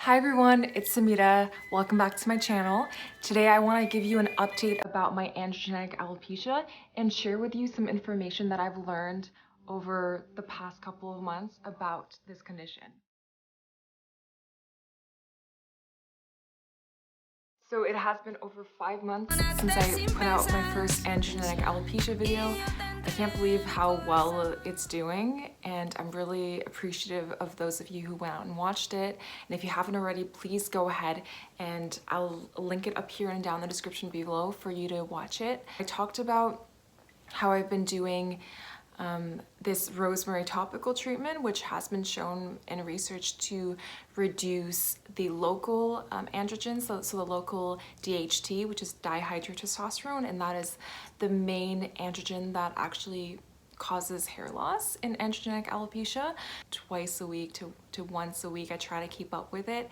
Hi everyone, it's Semide. Welcome back to my channel. Today I want to give you an update about my androgenetic alopecia and share with you some information that I've learned over the past couple of months about this condition. So it has been over 5 months since I put out my first androgenetic alopecia video. I can't believe how well it's doing, and I'm really appreciative of those of you who went out and watched it. And if you haven't already, please go ahead and I'll link it up here and down in the description below for you to watch it. I talked about how I've been doing this rosemary topical treatment, which has been shown in research to reduce the local androgens, so the local DHT, which is dihydrotestosterone, and that is the main androgen that actually causes hair loss in androgenic alopecia. Twice a week to once a week, I try to keep up with it.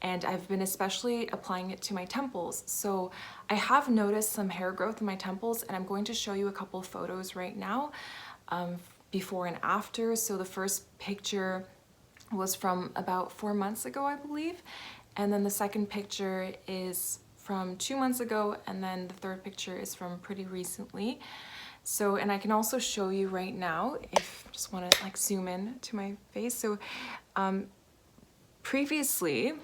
And I've been especially applying it to my temples. So I have noticed some hair growth in my temples, and I'm going to show you a couple of photos right now, before and after. So the first picture was from about 4 months ago, I believe. And then the second picture is from 2 months ago. And then the third picture is from pretty recently. So, and I can also show you right now, if you just want to like zoom in to my face. So previously,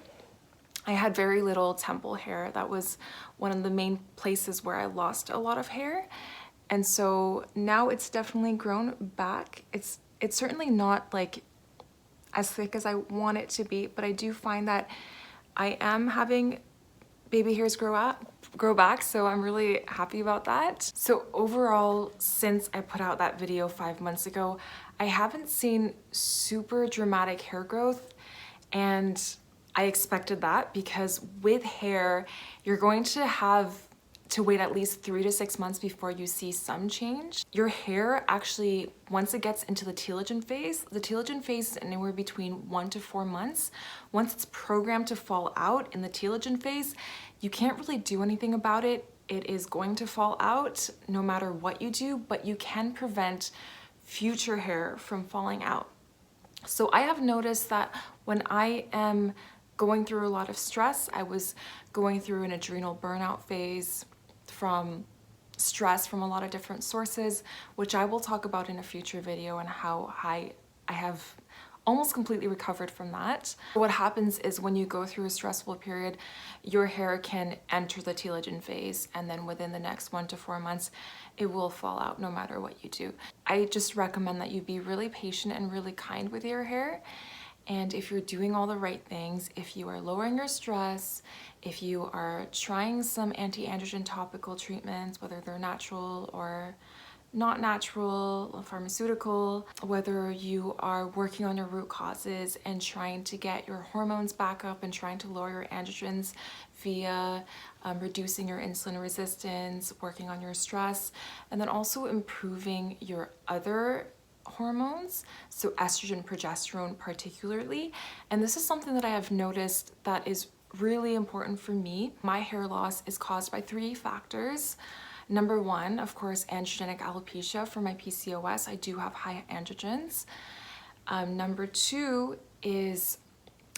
I had very little temple hair. That was one of the main places where I lost a lot of hair. And so now it's definitely grown back. It's certainly not like as thick as I want it to be, but I do find that I am having baby hairs grow back, so I'm really happy about that. So overall, since I put out that video 5 months ago, I haven't seen super dramatic hair growth, and I expected that because with hair, you're going to have to wait at least 3 to 6 months before you see some change. Your hair actually, once it gets into the telogen phase is anywhere between 1 to 4 months. Once it's programmed to fall out in the telogen phase, you can't really do anything about it. It is going to fall out no matter what you do, but you can prevent future hair from falling out. So I have noticed that when I am going through a lot of stress, I was going through an adrenal burnout phase from stress from a lot of different sources, which I will talk about in a future video, and how I have almost completely recovered from that. What happens is when you go through a stressful period, your hair can enter the telogen phase, and then within the next 1 to 4 months, it will fall out no matter what you do. I just recommend that you be really patient and really kind with your hair. And if you're doing all the right things, if you are lowering your stress, if you are trying some anti-androgen topical treatments, whether they're natural or not natural, pharmaceutical, whether you are working on your root causes and trying to get your hormones back up and trying to lower your androgens via reducing your insulin resistance, working on your stress, and then also improving your other hormones, so estrogen, progesterone particularly. And this is something that I have noticed that is really important for me. My hair loss is caused by 3 factors. Number 1, of course, androgenetic alopecia. For my PCOS, I do have high androgens. Number 2 is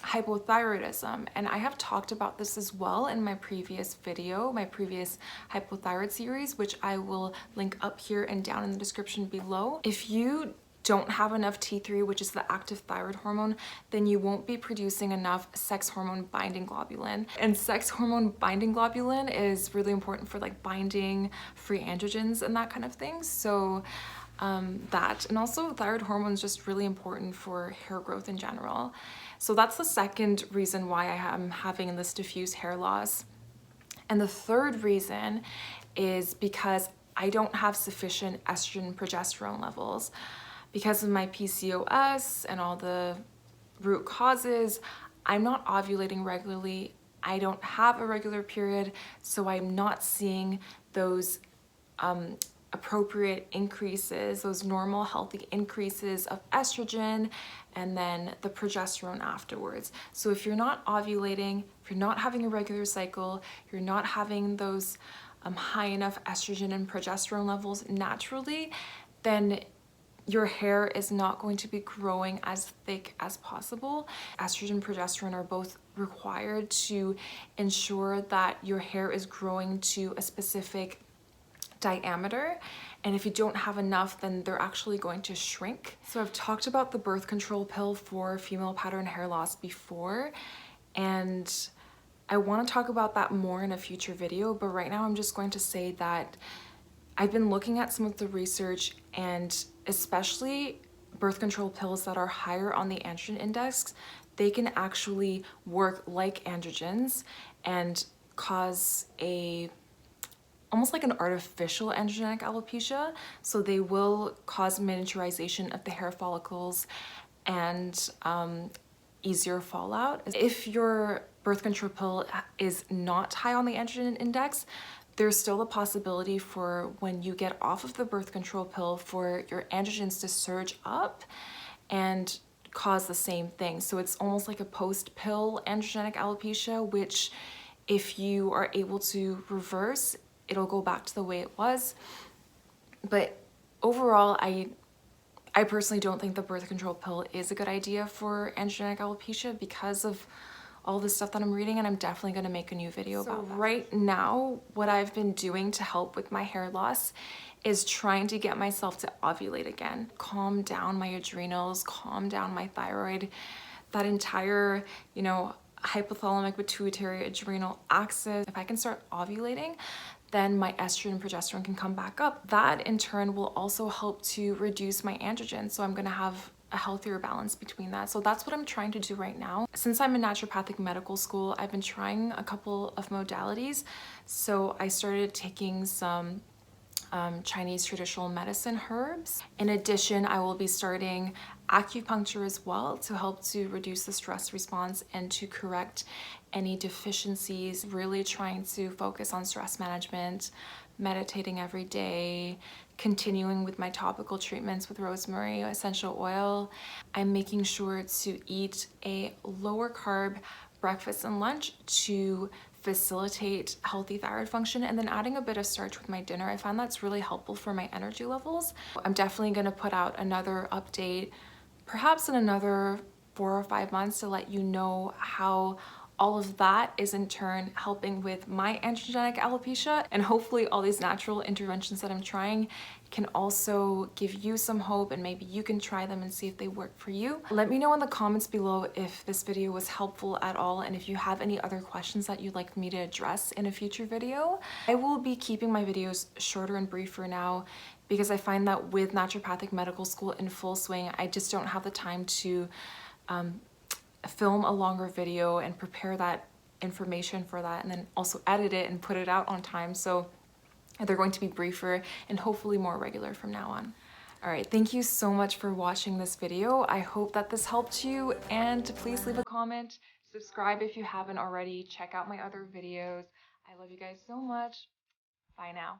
hypothyroidism, and I have talked about this as well in my previous video, my previous hypothyroid series, which I will link up here and down in the description below. If you don't have enough T3, which is the active thyroid hormone, then you won't be producing enough sex hormone binding globulin. And sex hormone binding globulin is really important for like binding free androgens and that kind of thing. So that, and also thyroid hormone is just really important for hair growth in general. So that's the second reason why I am having this diffuse hair loss. And the third reason is because I don't have sufficient estrogen and progesterone levels. Because of my PCOS and all the root causes, I'm not ovulating regularly. I don't have a regular period, so I'm not seeing those appropriate increases, those normal healthy increases of estrogen and then the progesterone afterwards. So if you're not ovulating, if you're not having a regular cycle, you're not having those high enough estrogen and progesterone levels naturally, then your hair is not going to be growing as thick as possible. Estrogen and progesterone are both required to ensure that your hair is growing to a specific diameter, and if you don't have enough, then they're actually going to shrink. So I've talked about the birth control pill for female pattern hair loss before, and I want to talk about that more in a future video, but right now I'm just going to say that I've been looking at some of the research, and especially birth control pills that are higher on the androgen index, they can actually work like androgens and cause almost like an artificial androgenic alopecia. So they will cause miniaturization of the hair follicles and easier fallout. If your birth control pill is not high on the androgen index, there's still a possibility for when you get off of the birth control pill for your androgens to surge up and cause the same thing. So it's almost like a post-pill androgenic alopecia, which if you are able to reverse, it'll go back to the way it was. But overall, I personally don't think the birth control pill is a good idea for androgenic alopecia because of all the stuff that I'm reading, and I'm definitely going to make a new video about that. Right now, what I've been doing to help with my hair loss is trying to get myself to ovulate again. Calm down my adrenals, calm down my thyroid, that entire, hypothalamic pituitary adrenal axis. If I can start ovulating, then my estrogen and progesterone can come back up. That in turn will also help to reduce my androgen. So I'm gonna have a healthier balance between that. So that's what I'm trying to do right now. Since I'm in naturopathic medical school, I've been trying a couple of modalities. So I started taking some Chinese traditional medicine herbs. In addition, I will be starting acupuncture as well to help to reduce the stress response and to correct any deficiencies, really trying to focus on stress management, meditating every day, continuing with my topical treatments with rosemary essential oil. I'm making sure to eat a lower carb breakfast and lunch to facilitate healthy thyroid function, and then adding a bit of starch with my dinner. I find that's really helpful for my energy levels. I'm definitely going to put out another update, perhaps in another 4 or 5 months, to let you know how all of that is in turn helping with my androgenic alopecia, and hopefully all these natural interventions that I'm trying can also give you some hope, and maybe you can try them and see if they work for you. Let me know in the comments below if this video was helpful at all, and if you have any other questions that you'd like me to address in a future video. I will be keeping my videos shorter and briefer now because I find that with naturopathic medical school in full swing, I just don't have the time to film a longer video and prepare that information for that, and then also edit it and put it out on time. So they're going to be briefer and hopefully more regular from now on. All right, thank you so much for watching this video. I hope that this helped you, and please leave a comment, subscribe if you haven't already, check out my other videos. I love you guys so much. Bye now.